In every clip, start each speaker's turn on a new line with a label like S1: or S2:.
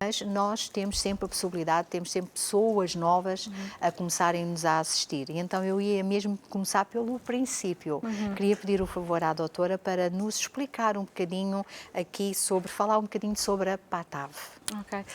S1: mas nós temos sempre a possibilidade, temos sempre pessoas novas a começarem-nos a assistir. E então eu ia mesmo começar pelo princípio. Queria pedir o favor à doutora para nos explicar um bocadinho aqui falar um bocadinho sobre a PATAV.
S2: Ok.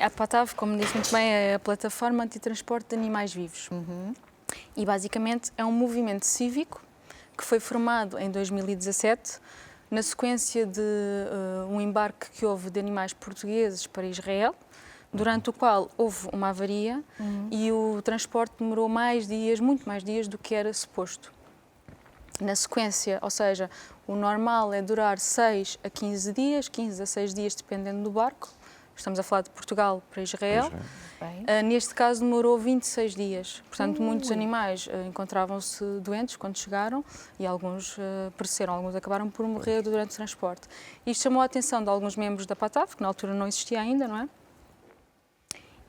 S2: A PATAV, como disse muito bem, é a Plataforma Antitransporte de Animais Vivos. E basicamente é um movimento cívico que foi formado em 2017 na sequência de um embarque que houve de animais portugueses para Israel, durante o qual houve uma avaria e o transporte demorou mais dias, muito mais dias do que era suposto. Na sequência, ou seja, o normal é durar 6 a 15 dias, 15 a 6 dias dependendo do barco. Estamos a falar de Portugal para Israel. Neste caso demorou 26 dias. Portanto, muitos animais encontravam-se doentes quando chegaram e alguns pereceram, alguns acabaram por morrer durante o transporte. Isto chamou a atenção de alguns membros da PATAV, que na altura não existia ainda, não é?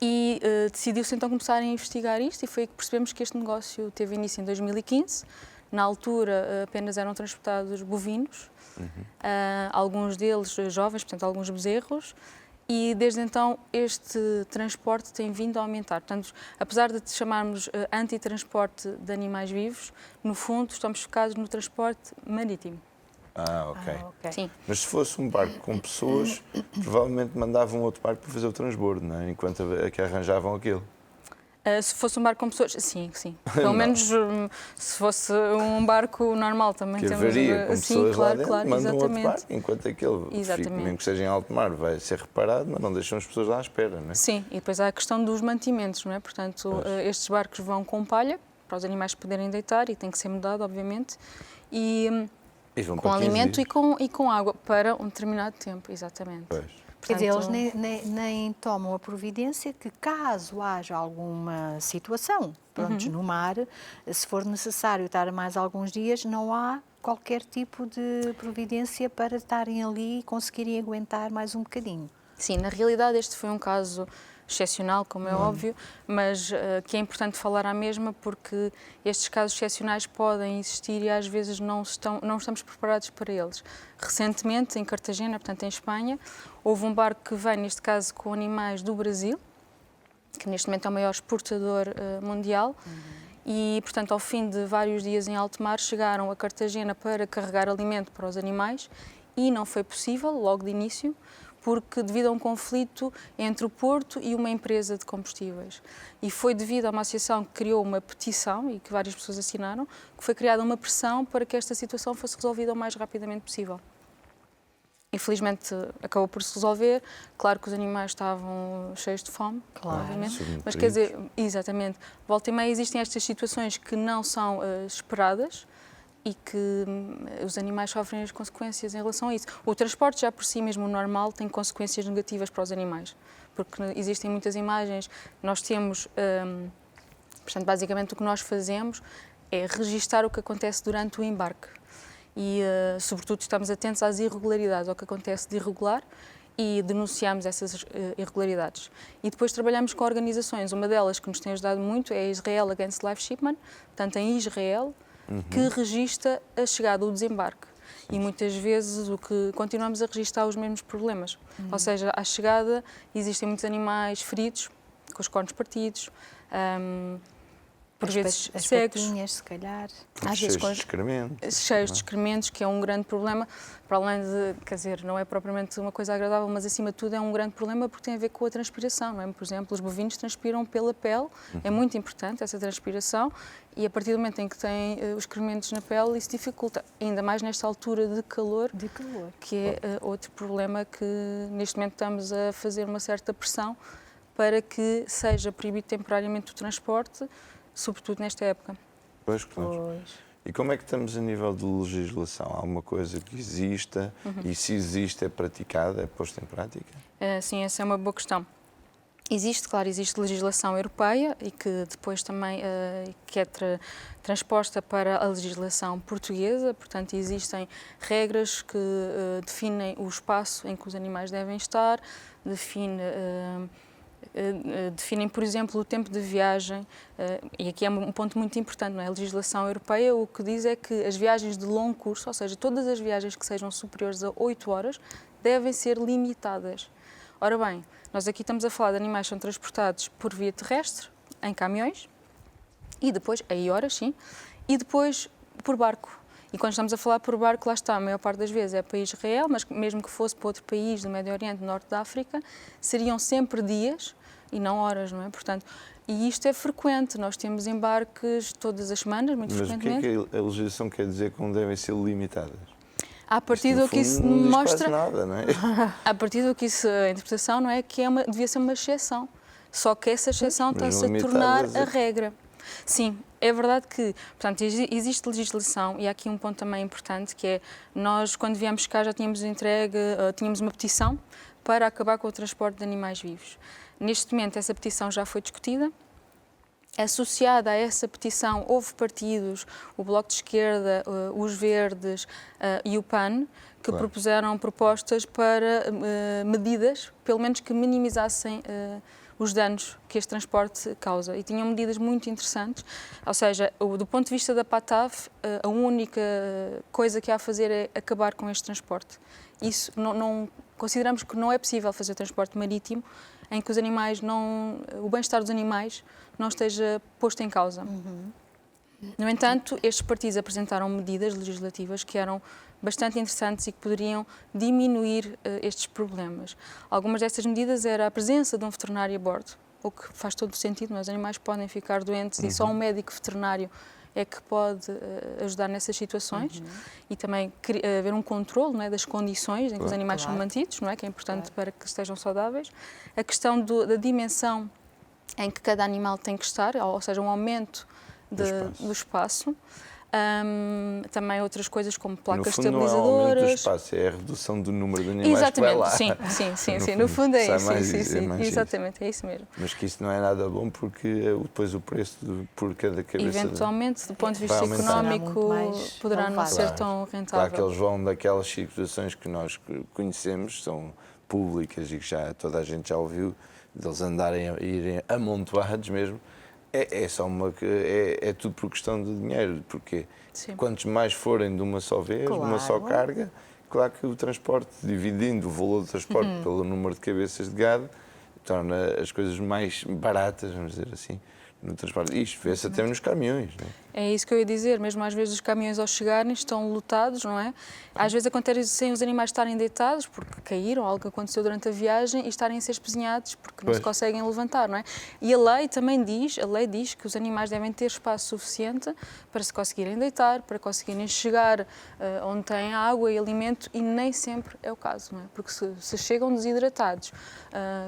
S2: E decidiu-se então começar a investigar isto e foi aí que percebemos que este negócio teve início em 2015. Na altura apenas eram transportados bovinos, alguns deles jovens, portanto alguns bezerros, e desde então este transporte tem vindo a aumentar. Portanto, apesar de chamarmos antitransporte de animais vivos, no fundo estamos focados no transporte marítimo.
S3: Ok.
S2: Sim.
S3: Mas se fosse um barco com pessoas, provavelmente mandavam outro barco para fazer o transbordo, não é? Enquanto que arranjavam aquilo.
S2: Se fosse um barco com pessoas, sim. Pelo menos se fosse um barco normal também
S3: Que
S2: temos.
S3: avaria com pessoas lá dentro, mandam
S2: exatamente.
S3: outro barco, enquanto aquele, mesmo que seja em alto mar, vai ser reparado, mas não deixam as pessoas lá à espera, não é?
S2: Sim, e depois há a questão dos mantimentos, não é? Portanto, estes barcos vão com palha, para os animais poderem deitar, e tem que ser mudado, obviamente, e
S3: vão
S2: com
S3: para 15
S2: alimento
S3: dias.
S2: e com água, para um determinado tempo, exatamente.
S1: Quer dizer, eles nem tomam a providência que, caso haja alguma situação, no mar, se for necessário estar mais alguns dias, não há qualquer tipo de providência para estarem ali e conseguirem aguentar mais um bocadinho.
S2: Sim, na realidade este foi um caso excepcional, como é óbvio, mas que é importante falar à mesma porque estes casos excepcionais podem existir e às vezes não estamos preparados para eles. Recentemente, em Cartagena, portanto em Espanha, houve um barco que vem, neste caso, com animais do Brasil, que neste momento é o maior exportador mundial, e, portanto, ao fim de vários dias em alto mar, chegaram a Cartagena para carregar alimento para os animais e não foi possível, logo de início, porque devido a um conflito entre o Porto e uma empresa de combustíveis. E foi devido a uma associação que criou uma petição, e que várias pessoas assinaram, que foi criada uma pressão para que esta situação fosse resolvida o mais rapidamente possível. Infelizmente acabou por se resolver, claro que os animais estavam cheios de fome, obviamente, mas quer dizer, exatamente, volta e meia existem estas situações que não são esperadas, e que os animais sofrem as consequências em relação a isso. O transporte já por si mesmo normal tem consequências negativas para os animais, porque existem muitas imagens, nós temos, portanto, basicamente o que nós fazemos é registar o que acontece durante o embarque e, sobretudo, estamos atentos às irregularidades, ao que acontece de irregular e denunciamos essas irregularidades. E depois trabalhamos com organizações, uma delas que nos tem ajudado muito é a Israel Against Live Shipment, portanto, em Israel, que registra a chegada, o desembarque. E muitas vezes continuamos a registrar os mesmos problemas. Ou seja, à chegada existem muitos animais feridos, com os cornos partidos, por vezes
S1: as
S2: cegos.
S1: patinhas, se calhar.
S2: Às vezes
S3: cheios de excrementos.
S2: Cheios de excrementos, que é um grande problema, para além de, quer dizer, não é propriamente uma coisa agradável, mas acima de tudo é um grande problema porque tem a ver com a transpiração, não é? Por exemplo, os bovinos transpiram pela pele, é muito importante essa transpiração, e a partir do momento em que têm os excrementos na pele, isso dificulta, ainda mais nesta altura de calor, que é outro problema que neste momento estamos a fazer uma certa pressão para que seja proibido temporariamente o transporte, sobretudo nesta época.
S3: Pois, claro. E como é que estamos a nível de legislação? Há alguma coisa que exista e se existe é praticada, é posta em prática?
S2: Sim, essa é uma boa questão. Existe legislação europeia e que depois também que é transposta para a legislação portuguesa, portanto existem regras que definem o espaço em que os animais devem estar, definem, por exemplo, o tempo de viagem, e aqui é um ponto muito importante, não é? A legislação europeia o que diz é que as viagens de longo curso, ou seja, todas as viagens que sejam superiores a 8 horas, devem ser limitadas. Ora bem, nós aqui estamos a falar de animais que são transportados por via terrestre, em caminhões, e depois, aí horas sim, e depois por barco. E quando estamos a falar por barco, lá está, a maior parte das vezes é para Israel, mas mesmo que fosse para outro país do Médio Oriente, do Norte da África, seriam sempre dias e não horas, não é? Portanto, e isto é frequente, nós temos embarques todas as semanas, muito frequentemente.
S3: Mas o que é que a legislação quer dizer que não devem ser limitadas?
S2: A partir do que isso
S3: não diz
S2: mostra,
S3: quase nada, não é?
S2: a partir do que isso, a interpretação, não é que devia ser uma exceção. Só que essa exceção está-se a tornar a regra. Sim, é verdade que, portanto, existe legislação e há aqui um ponto também importante que é nós, quando viemos cá, já tínhamos tínhamos uma petição para acabar com o transporte de animais vivos. Neste momento, essa petição já foi discutida. Associada a essa petição, houve partidos, o Bloco de Esquerda, os Verdes e o PAN, que propuseram propostas para medidas, pelo menos que minimizassem os danos que este transporte causa. E tinham medidas muito interessantes, ou seja, do ponto de vista da PATAF, a única coisa que há a fazer é acabar com este transporte. Isso consideramos que não é possível fazer transporte marítimo em que os animais o bem-estar dos animais não esteja posto em causa. No entanto, estes partidos apresentaram medidas legislativas que eram bastante interessantes e que poderiam diminuir estes problemas. Algumas dessas medidas era a presença de um veterinário a bordo, o que faz todo o sentido, mas os animais podem ficar doentes e só um médico veterinário é que pode ajudar nessas situações e também haver um controle, não é, das condições em que os animais são mantidos, não é, que é importante para que estejam saudáveis. A questão da dimensão em que cada animal tem que estar, ou seja, um aumento do espaço. Também outras coisas como placas
S3: no fundo,
S2: estabilizadoras.
S3: Não é o aumento do espaço, é a redução do número de animais.
S2: Exatamente,
S3: que vai lá.
S2: Sim. No fundo é isso. Exatamente,
S3: isso.
S2: é isso mesmo.
S3: Mas que isso não é nada bom porque depois o preço por cada cabeça...
S2: Eventualmente, do ponto de vista económico, poderá não ser tão rentável.
S3: Claro que eles vão daquelas situações que nós conhecemos, são públicas e que toda a gente já ouviu, deles irem amontoados mesmo. É tudo por questão de dinheiro, porque quantos mais forem de uma só vez, de uma só carga, claro que o transporte, dividindo o valor do transporte pelo número de cabeças de gado, torna as coisas mais baratas, vamos dizer assim, no transporte. Isto vê-se até nos caminhões, não é?
S2: É isso que eu ia dizer, mesmo às vezes os caminhões ao chegarem estão lotados, não é? Às vezes acontece sem os animais estarem deitados porque caíram, algo que aconteceu durante a viagem e estarem a ser espezinhados porque não se conseguem levantar, não é? E a lei também diz que os animais devem ter espaço suficiente para se conseguirem deitar, para conseguirem chegar onde tem água e alimento e nem sempre é o caso, não é? Porque se chegam desidratados,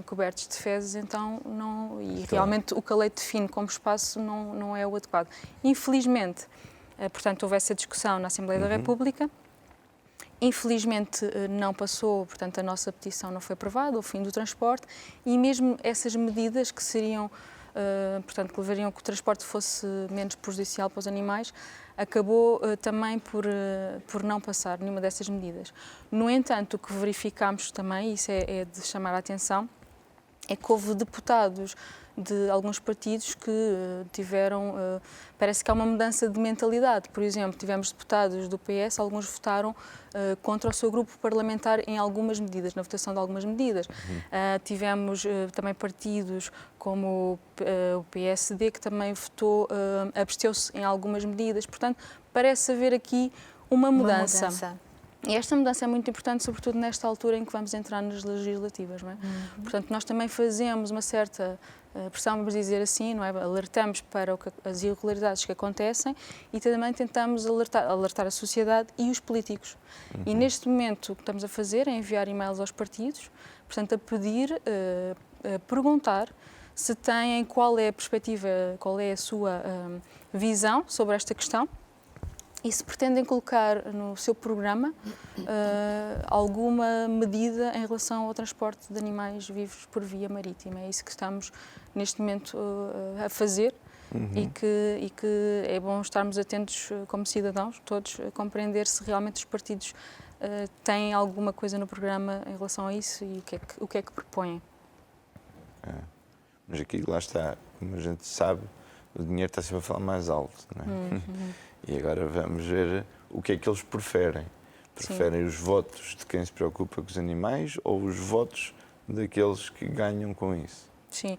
S2: cobertos de fezes, então não... E realmente o que a lei define como espaço não é o adequado. Infelizmente, portanto, houve essa discussão na Assembleia da República. Infelizmente não passou, portanto, a nossa petição não foi aprovada, o fim do transporte, e mesmo essas medidas que seriam, portanto, que levariam a que o transporte fosse menos prejudicial para os animais, acabou também por não passar nenhuma dessas medidas. No entanto, o que verificámos também, isso é de chamar a atenção, é que houve deputados de alguns partidos que tiveram, parece que há uma mudança de mentalidade. Por exemplo, tivemos deputados do PS, alguns votaram contra o seu grupo parlamentar em algumas medidas, na votação de algumas medidas. Tivemos também partidos como o PSD, que também votou, absteu-se em algumas medidas. Portanto, parece haver aqui uma mudança. E esta mudança é muito importante, sobretudo nesta altura em que vamos entrar nas legislativas, não é? Portanto, nós também fazemos uma certa pressão, vamos dizer assim, não é? Alertamos para as irregularidades que acontecem e também tentamos alertar a sociedade e os políticos. E neste momento o que estamos a fazer é enviar e-mails aos partidos, portanto, a pedir, a perguntar se têm qual é a perspectiva, qual é a sua visão sobre esta questão. E se pretendem colocar no seu programa alguma medida em relação ao transporte de animais vivos por via marítima. É isso que estamos neste momento a fazer e que é bom estarmos atentos como cidadãos, todos, a compreender se realmente os partidos têm alguma coisa no programa em relação a isso e o que é que propõem.
S3: Mas aqui, lá está, como a gente sabe, o dinheiro está sempre a falar mais alto, não é? E agora vamos ver o que é que eles preferem. Preferem os votos de quem se preocupa com os animais ou os votos daqueles que ganham com isso.
S2: Sim.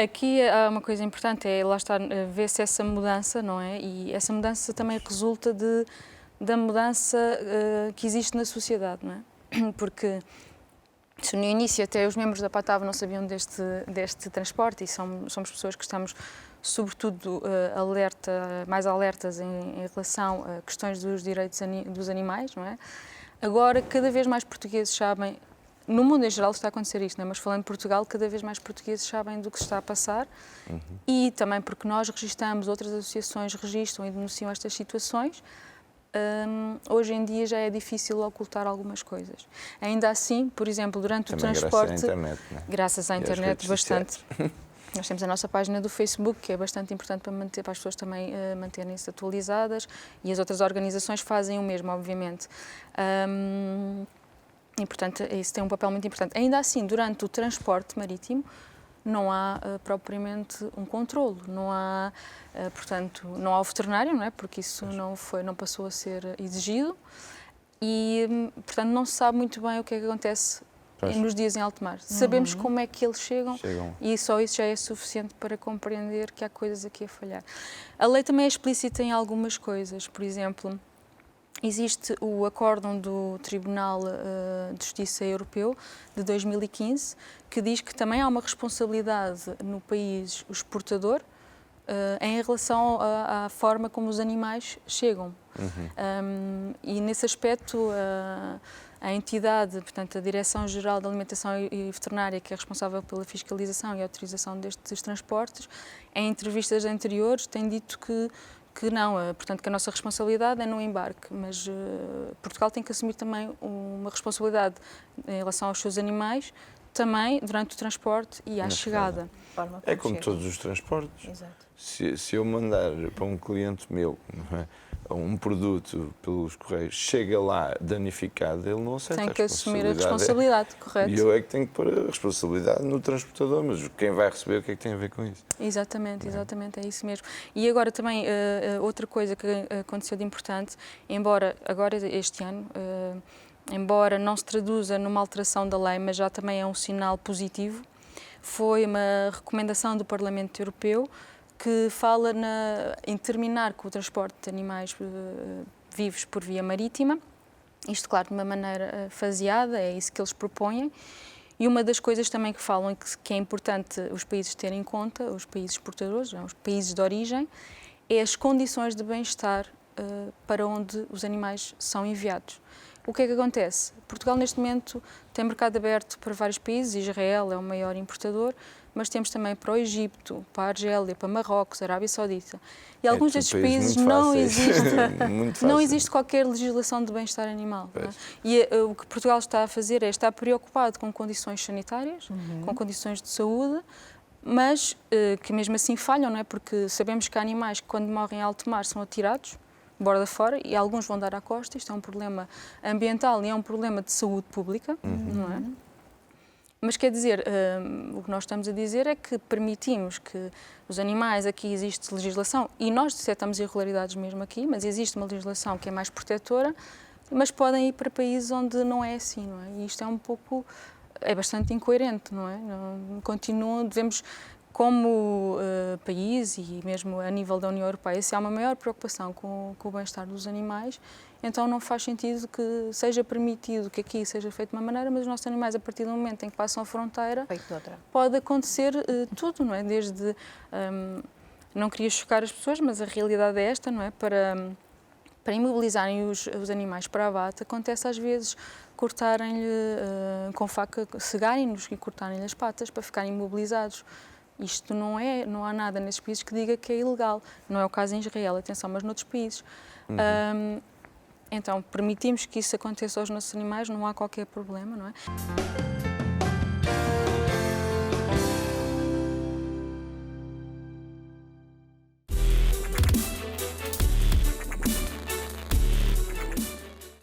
S2: Aqui há uma coisa importante, lá está, ver-se essa mudança, não é? E essa mudança também resulta da mudança que existe na sociedade, não é? Porque se no início até os membros da PATAV não sabiam deste transporte, e somos pessoas que estamos sobretudo mais alertas em relação a questões dos direitos dos animais, não é? Agora, cada vez mais portugueses sabem, no mundo em geral está a acontecer isto, não é? Mas falando de Portugal, cada vez mais portugueses sabem do que se está a passar, e também porque nós registamos, outras associações registram e denunciam estas situações. Hoje em dia já é difícil ocultar algumas coisas. Ainda assim, por exemplo, durante
S3: também
S2: o transporte...
S3: Graças à internet, não é?
S2: Graças à internet, bastante. Nós temos a nossa página do Facebook, que é bastante importante para as pessoas também manterem-se atualizadas, e as outras organizações fazem o mesmo, obviamente. E, portanto, isso tem um papel muito importante. Ainda assim, durante o transporte marítimo, não há propriamente um controlo, não há, portanto, não há o veterinário, não é? Porque isso não passou a ser exigido, e, portanto, não se sabe muito bem o que é que acontece nos dias em alto mar. Sabemos como é que eles chegam, e só isso já é suficiente para compreender que há coisas aqui a falhar. A lei também é explícita em algumas coisas, por exemplo, existe o acórdão do Tribunal de Justiça Europeu de 2015, que diz que também há uma responsabilidade no país exportador em relação à forma como os animais chegam. E nesse aspecto, a entidade, portanto, a Direção-Geral da Alimentação e Veterinária, que é responsável pela fiscalização e autorização destes transportes, em entrevistas anteriores tem dito que não, portanto, que a nossa responsabilidade é no embarque, mas Portugal tem que assumir também uma responsabilidade em relação aos seus animais, também durante o transporte e à chegada.
S3: É como todos os transportes.
S1: Exato.
S3: Se eu mandar para um cliente meu, não é, um produto pelos correios, chega lá danificado, ele não aceita.
S2: Tem que assumir a responsabilidade, correto.
S3: E eu é que tenho que pôr a responsabilidade no transportador, mas quem vai receber, o que é que tem a ver com isso?
S2: Exatamente, é isso mesmo. E agora também, outra coisa que aconteceu de importante, embora agora este ano, embora não se traduza numa alteração da lei, mas já também é um sinal positivo, foi uma recomendação do Parlamento Europeu que fala em terminar com o transporte de animais vivos por via marítima, isto, claro, de uma maneira faseada, é isso que eles propõem. E uma das coisas também que falam que é importante os países terem em conta, os países exportadores, os países de origem, é as condições de bem-estar para onde os animais são enviados. O que é que acontece? Portugal, neste momento, tem mercado aberto para vários países. Israel é o maior importador, mas temos também para o Egito, para a Argélia, para Marrocos, Arábia Saudita. E alguns destes países não existe qualquer legislação de bem-estar animal. Não é? E o que Portugal está a fazer é estar preocupado com condições sanitárias, com condições de saúde, mas que mesmo assim falham, não é? Porque sabemos que há animais que, quando morrem em alto mar, são atirados borda fora, e alguns vão dar à costa. Isto é um problema ambiental e é um problema de saúde pública, não é? Mas quer dizer, o que nós estamos a dizer é que permitimos que os animais, aqui existe legislação, e nós detectamos irregularidades mesmo aqui, mas existe uma legislação que é mais protetora, mas podem ir para países onde não é assim, não é? E isto é bastante incoerente, não é? Devemos, como país e mesmo a nível da União Europeia, se há uma maior preocupação com o bem-estar dos animais, então não faz sentido que seja permitido que aqui seja feito de uma maneira, mas os nossos animais, a partir do momento em que passam a fronteira, pode acontecer tudo, não é? Desde, não queria chocar as pessoas, mas a realidade é esta, não é? Para imobilizarem os animais para abate, acontece às vezes cortarem-lhe com faca, cegarem-nos e cortarem-lhe as patas para ficarem imobilizados. Isto não há nada nesses países que diga que é ilegal. Não é o caso em Israel, atenção, mas noutros países. Então, permitimos que isso aconteça aos nossos animais, não há qualquer problema, não é?